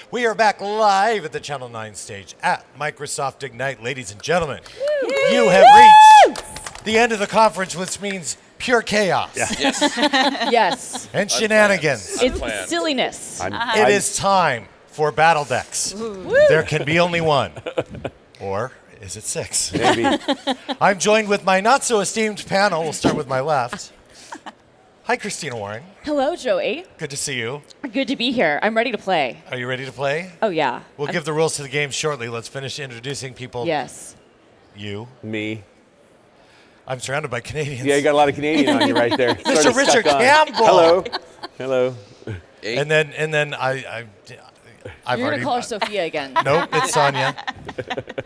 We are back live at the Channel 9 stage at Microsoft Ignite. Ladies and gentlemen, you have reached the end of the conference, which means pure chaos. Yeah. Yes. Yes. And shenanigans. It's silliness. It is time for Battledecks. There can be only one. Or is it six? Maybe. I'm joined with my not-so-esteemed panel. We'll start with my left. Hi, Christina Warren. Hello, Joey. Good to see you. Good to be here. I'm ready to play. Are you ready to play? Oh, yeah. We'll give the rules to the game shortly. Let's finish introducing people. Yes. You. Me. I'm surrounded by Canadians. Yeah, you got a lot of Canadian on you right there. Mr. Sort of Richard stuck on. Campbell. Hello. Hello. And then I've You're already. going to call her Sophia again. Nope, it's Sonia.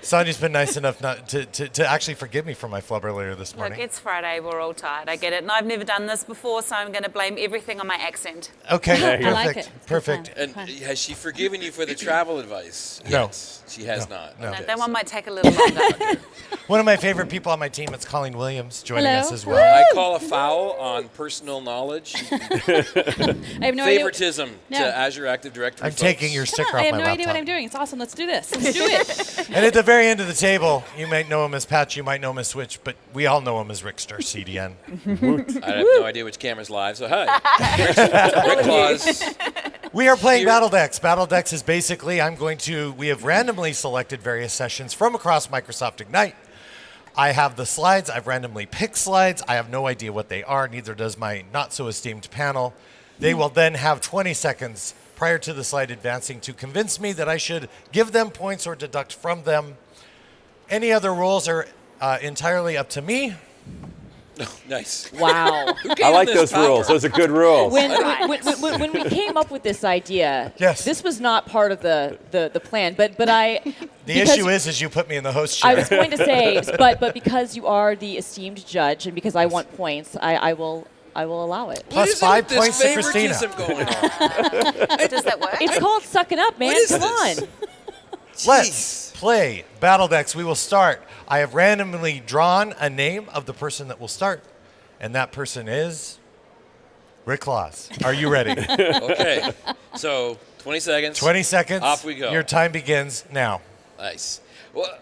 Sonia's been nice enough not to actually forgive me for my flub earlier this morning. Look, it's Friday, we're all tired, I get it. And I've never done this before, so I'm going to blame everything on my accent. Okay, There you go. I perfect, like it. perfect. And has she forgiven you for the travel advice? No. Yes, she has not. No. Okay, That so one might take a little longer. One of my favorite people on my team is Colleen Williams joining Hello. us as well. I call a foul on personal knowledge. I have no idea. Favoritism No. to Azure Active Directory. I'm folks. taking your sticker I off have my no laptop. idea what I'm doing. It's awesome. Let's do this. Let's do it. And at the very end of the table, you might know him as Patch, you might know him as Switch, but we all know him as Rickster, CDN. I have no idea which camera's live, so hi. Rick Claus. We are playing Here. Battledecks. Battledecks is basically, we have randomly selected various sessions from across Microsoft Ignite. I have the slides. I've randomly picked slides. I have no idea what they are. Neither does my not-so-esteemed panel. They will then have 20 seconds prior to the slide advancing to convince me that I should give them points or deduct from them. Any other rules are entirely up to me. Nice. Wow. Who gave I like this those power? rules. Those are good rules. When we came up with this idea, Yes. this was not part of the plan, but I... The issue is you put me in the host I chair. was going to say, but because you are the esteemed judge and because I want points, I will allow it. Plus What is it 5 with this points to Christina. favoritism going on? Does that work? It's called sucking up, man. What is Come on. this? Let's play Battledecks. We will start. I have randomly drawn a name of the person that will start, and that person is Rick Claus. Are you ready? Okay, so 20 seconds. 20 seconds. Off we go. Your time begins now. Nice. Well,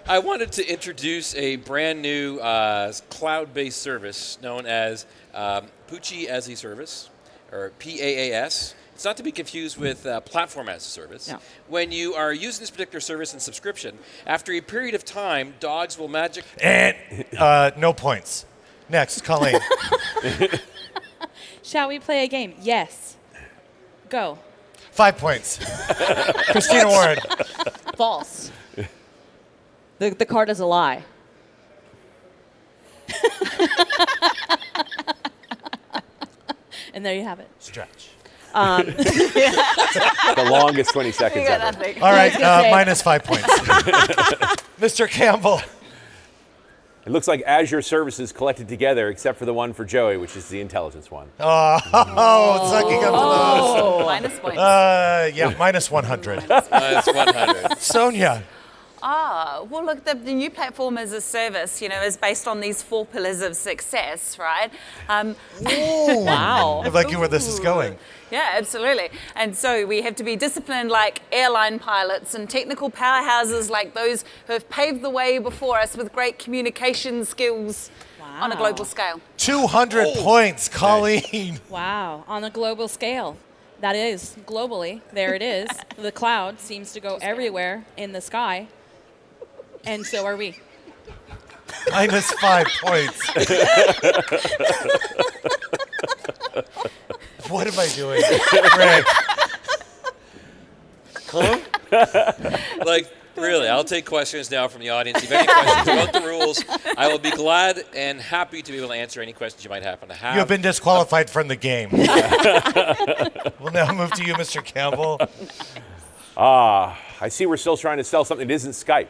I wanted to introduce a brand new cloud-based service known as Poochie as a Service, or PaaS. It's not to be confused with Platform as a Service. No. When you are using this particular service and subscription, after a period of time, dogs will And no points. Next, Colleen. Shall we play a game? Yes. Go. 5 points. Christina Warren. False. The card is a lie. And there you have it. Stretch. The longest 20 seconds You got ever. nothing. All right, was gonna say- minus 5 points. Mr. Campbell. It looks like Azure services collected together, except for the one for Joey, which is the intelligence one. Oh, sucking up to those. Minus points. Yeah, minus 100. That's 100. Sonia. Well, look, the new platform as a service, is based on these 4 pillars of success, right? Wow. I like where this is going. Yeah, absolutely. And so we have to be disciplined like airline pilots and technical powerhouses like those who have paved the way before us with great communication skills on a Wow. global scale. 200 points, Colleen. Wow. On a global scale. That is, globally, there it is. The cloud seems to go everywhere in the sky. And so are we. Minus 5 points. What am I doing? Rick. Like, really, I'll take questions now from the audience. If you have any questions about the rules, I will be glad and happy to be able to answer any questions you might happen to have. You have been disqualified from the game. We'll now move to you, Mr. Campbell. I see we're still trying to sell something that isn't Skype.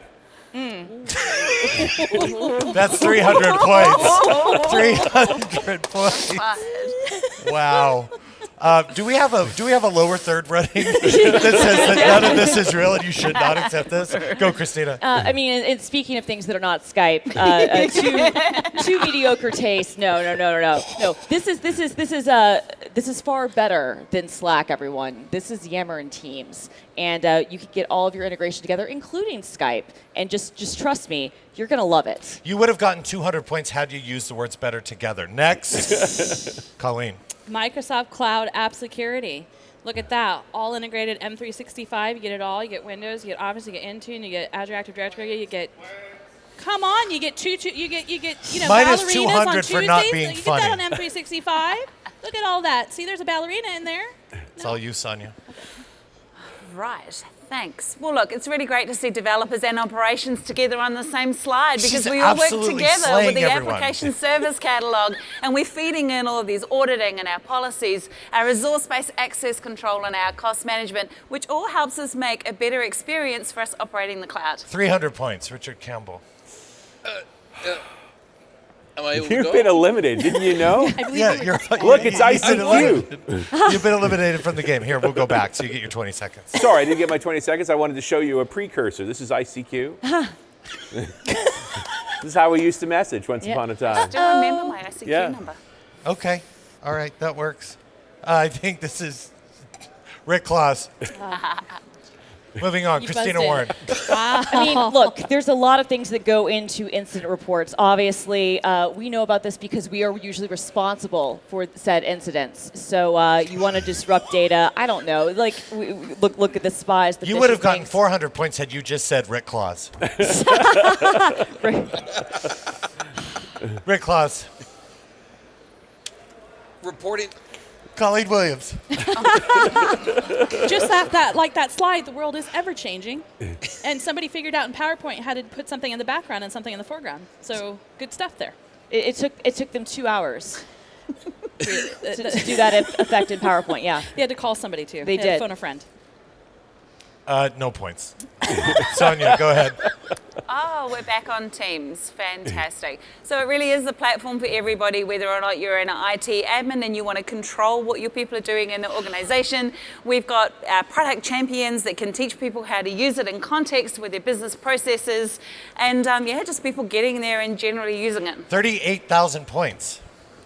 That's 300 points. 300 points. Wow. Do we have a lower third running that says that none of this is real and you should not accept this? Go, Christina. I mean, and speaking of things that are not Skype, too mediocre taste. No. This is far better than Slack, everyone. This is Yammer and Teams, and you can get all of your integration together, including Skype. And just trust me, you're gonna love it. You would have gotten 200 points had you used the words better together. Next, Colleen. Microsoft Cloud App Security. Look at that. All integrated M365. You get it all. You get Windows, you get Office, you get Intune, you get Azure Active Directory, you get... Come on, you get you get Minus ballerinas 200 on for Tuesdays. not being you funny. get that on M365. Look at all that. See, there's a ballerina in there. It's all you, Sonia. Right. Thanks. Well, look, it's really great to see developers and operations together on the same slide because She's we all work absolutely together slaying with the everyone. application service catalog, and we're feeding in all of these auditing and our policies, our resource-based access control, and our cost management, which all helps us make a better experience for us operating the cloud. 300 points, Richard Campbell. Am I able to You've go? been eliminated, didn't you know? Look, it's ICQ. You've been eliminated from the game. Here, we'll go back so you get your 20 seconds. Sorry, I didn't get my 20 seconds. I wanted to show you a precursor. This is ICQ. This is how we used to message once upon a time. Do you remember my ICQ Yeah. number? Okay. All right, that works. I think this is Rick Claus. Moving on, You Christina buzzed in. Warren. I mean, look, there's a lot of things that go into incident reports. Obviously, we know about this because we are usually responsible for said incidents. So you want to disrupt data? I don't know. Like, look at the spies. You would have gotten 400 points had you just said Rick Claus. Rick Claus. Reporting. Colleen Williams. Just that slide, the world is ever changing, and somebody figured out in PowerPoint how to put something in the background and something in the foreground. So good stuff there. It took them 2 hours to do that effect in PowerPoint. Yeah. They had to call somebody too. They had to did. phone a friend. No points. Sonia, go ahead. Oh, we're back on Teams. Fantastic. So it really is the platform for everybody, whether or not you're an IT admin and you want to control what your people are doing in the organization. We've got our product champions that can teach people how to use it in context with their business processes. And just people getting there and generally using it. 38,000 points.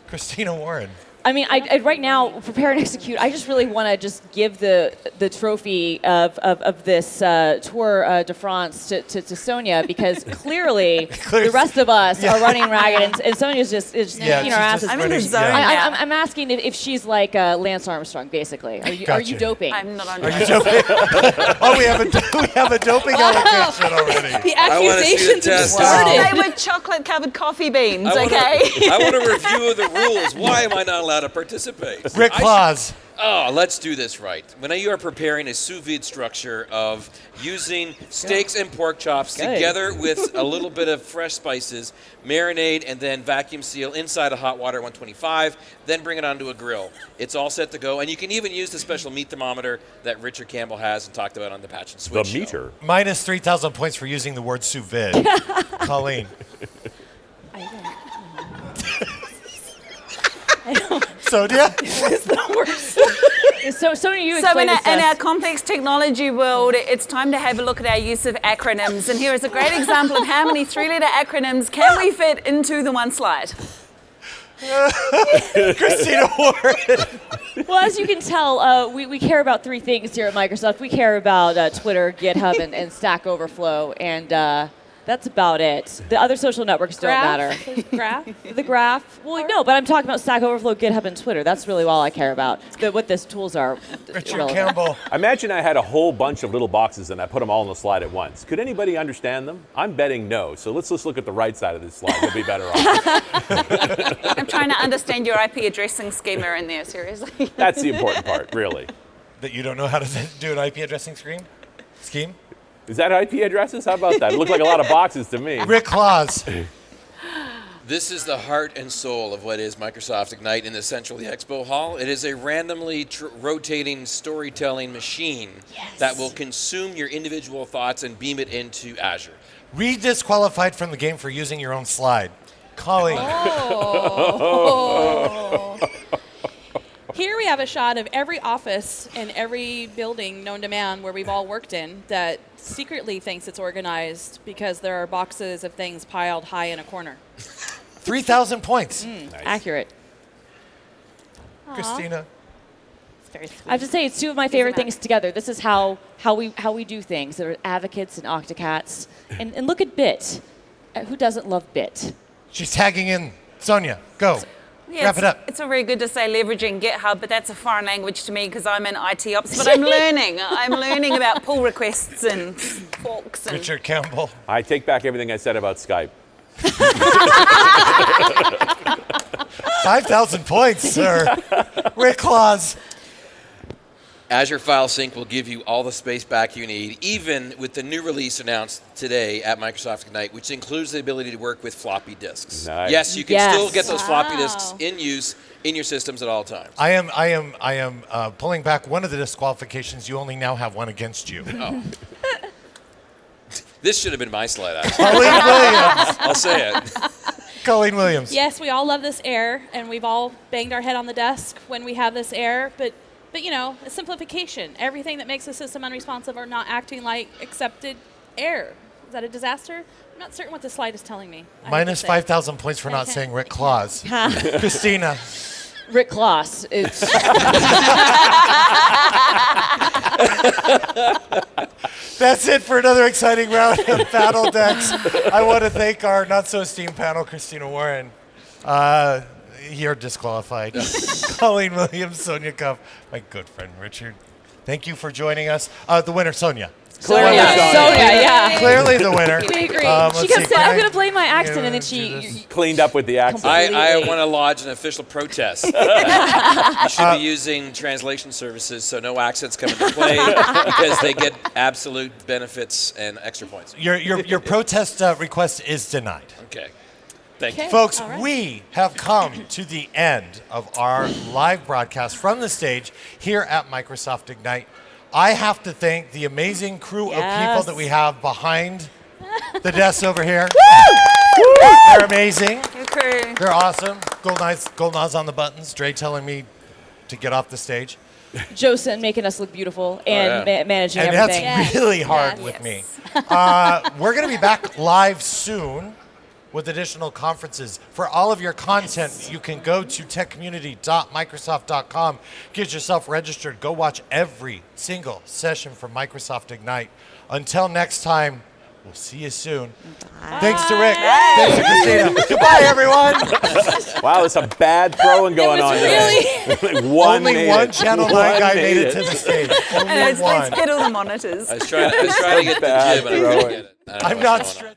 Christina Warren. I mean, I right now, prepare and execute. I just really want to just give the trophy of this Tour de France to Sonia because clearly the rest of us are running ragged and Sonia's just kicking our asses. I'm in the zone. I'm asking if she's like Lance Armstrong, basically. Are you Gotcha. doping? I'm not on Are you doping? Oh, we have a doping allocation already. The I wanna see the accusations have test. started. They were chocolate-covered coffee beans, I want okay? I want a review of the rules. Why am I not allowed to participate? Rick Claus. Let's do this right. When you are preparing a sous vide structure of using steaks and pork chops Good. together with a little bit of fresh spices, marinade, and then vacuum seal inside of hot water at 125, then bring it onto a grill. It's all set to go, and you can even use the special meat thermometer that Richard Campbell has and talked about on the Patch and Switch show. meter. Minus 3,000 points for using the word sous vide. Colleen. Sonia? So Sonia, you So explain in this our complex technology world, it's time to have a look at our use of acronyms. And here is a great example of how many three-letter acronyms can we fit into the one slide. Christina Warren. Well, as you can tell, we care about three things here at Microsoft. We care about Twitter, GitHub, and Stack Overflow, and that's about it. The other social networks don't matter. Graph. The graph? Well, no, but I'm talking about Stack Overflow, GitHub, and Twitter. That's really all I care about. But what these tools are. Richard irrelevant. Campbell. Imagine I had a whole bunch of little boxes and I put them all on the slide at once. Could anybody understand them? I'm betting no. So let's just look at the right side of this slide. We'll be better off. I'm trying to understand your IP addressing schema in there, seriously. That's the important part, really. That you don't know how to do an IP addressing scheme? Is that IP addresses? How about that? It looked like a lot of boxes to me. Rick Claus. This is the heart and soul of what is Microsoft Ignite in the Central Expo Hall. It is a randomly rotating storytelling machine that will consume your individual thoughts and beam it into Azure. Re-disqualified from the game for using your own slide. Colleen. Here we have a shot of every office in every building known to man where we've all worked in that secretly thinks it's organized because there are boxes of things piled high in a corner. 3,000 points. Accurate. Christina. It's very sweet. I have to say, it's two of my favorite things together. This is how we do things. There are advocates and Octocats. And look at Bit. Who doesn't love Bit? She's tagging in Sonia. Go. Wrap it up. It's all very good to say leveraging GitHub, but that's a foreign language to me because I'm in IT ops. But I'm learning. I'm learning about pull requests and forks. And Richard Campbell. I take back everything I said about Skype. 5,000 points, sir. Rick Claus. Azure File Sync will give you all the space back you need, even with the new release announced today at Microsoft Ignite, which includes the ability to work with floppy disks. Nice. Yes, you can Yes. still get those floppy Wow. disks in use in your systems at all times. I am pulling back one of the disqualifications. You only now have one against you. Oh. This should have been my slide, actually. Colleen Williams. I'll say it. Colleen Williams. Yes, we all love this error, and we've all banged our head on the desk when we have this error, but you know, a simplification. Everything that makes the system unresponsive or not acting like accepted error. Is that a disaster? I'm not certain what the slide is telling me. I have to Minus say. 5,000 points for not Okay. saying Rick Claus. Christina. Rick Claus. It's That's it for another exciting round of Battledecks. I want to thank our not-so-esteemed panel, Christina Warren. You're disqualified. Colleen Williams, Sonia Cuff, my good friend Richard. Thank you for joining us. The winner, Sonia. Clearly, Sonia, yeah. Clearly the winner. We agree. Let's She kept see, saying, can I'm I- going to blame my accent, Yeah, and then do she... this. Cleaned up with the accent. I Completely. want to lodge an official protest. You should be using translation services so no accents come into play because they get absolute benefits and extra points. Your protest request is denied. Okay. Thank you. Okay. Folks, All right. we have come to the end of our live broadcast from the stage here at Microsoft Ignite. I have to thank the amazing crew of people Yes. that we have behind the desks over here. They're amazing. Your crew. They're awesome. Gold eyes on the buttons. Dre telling me to get off the stage. Josen making us look beautiful and yeah. managing And everything. that's Yes. really hard Yes. with me. We're going to be back live soon with additional conferences. For all of your content, you can go to techcommunity.microsoft.com. Get yourself registered. Go watch every single session from Microsoft Ignite. Until next time, we'll see you soon. Thanks to Rick. Thanks to Christina. Goodbye, everyone. Wow, there's some bad throwing going was on really- there. One Only made one it. Channel 9 One guy made made it to the stage. Only And one. let's hit all the monitors. I was trying to get the Bad jib and I couldn't throwing. get it. I don't know I'm what's not going on. stretching.